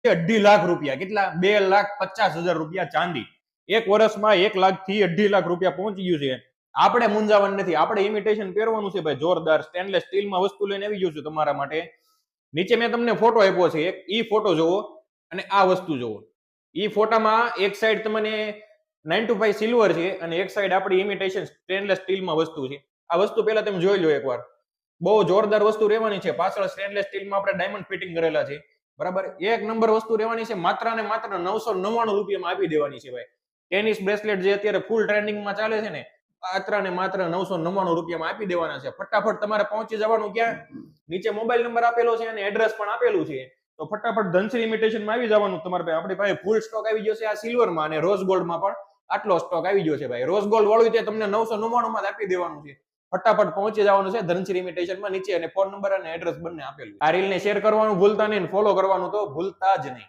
₹2.5 લાખ કેટલા? 2,50,000 રૂપિયા ચાંદી. એક વર્ષમાં 1 લાખ થી 2.5 લાખ રૂપિયા પહોંચી ગયું છે. આપણે મૂંઝાવાનું નથી, આપણે ઇમિટેશન પહેરવાનું છે ભાઈ. જોરદાર સ્ટેનલેસ સ્ટીલમાં વસ્તુ લઈને આવી ગયું છું તમારા માટે. નીચે મેં તમને ફોટો આપ્યો છે, એક ઈ ફોટો જોવો અને આ વસ્તુ જોવો. ઈ ફોટામાં એક સાઈડ તમને 925 સિલ્વર છે અને એક સાઈડ આપણી ઇમિટેશન સ્ટેનલેસ સ્ટીલમાં વસ્તુ છે. આ વસ્તુ પહેલા તમે જોઈ લો એકવાર. બહુ જોરદાર વસ્તુ રહેવાની છે. પાછળ સ્ટેનલેસ સ્ટીલમાં આપણે ડાયમંડ ફિટિંગ કરેલા છે, બરાબર. એક નંબર વસ્તુ રહેવાની છે. માત્ર ને માત્ર 999 રૂપિયામાં આપી દેવાની છે ભાઈ. ટેનિસ બ્રેસલેટ જે અત્યારે ફૂલ ટ્રેન્ડિંગમાં ચાલે છે ને, માત્ર ને માત્ર 999 રૂપિયામાં આપી દેવાના છે. ફટાફટ તમારે પહોંચી જવાનું ક્યાં? નીચે મોબાઈલ નંબર આપેલો છે અને એડ્રેસ પણ આપેલું છે. તો ફટાફટ ધનશ્રી ઇમિટેશનમાં આવી જવાનું તમારે ભાઈ. આપણી પાસે ફૂલ સ્ટોક આવી ગયો છે આ સિલ્વરમાં અને રોઝ ગોલ્ડમાં પણ આટલો સ્ટોક આવી ગયો છે ભાઈ. રોઝ ગોલ્ડ વાળું તે તમને 999 માં આપી દેવાનું છે. ફટાફટ પહોંચી જવાનું છે ધનશ્રી ઇમિટેશનમાં. નીચે અને ફોન નંબર અને એડ્રેસ બંને આપેલું. આ રીલને શેર કરવાનું ભૂલતા નહીં, ફોલો કરવાનું તો ભૂલતા જ નહીં.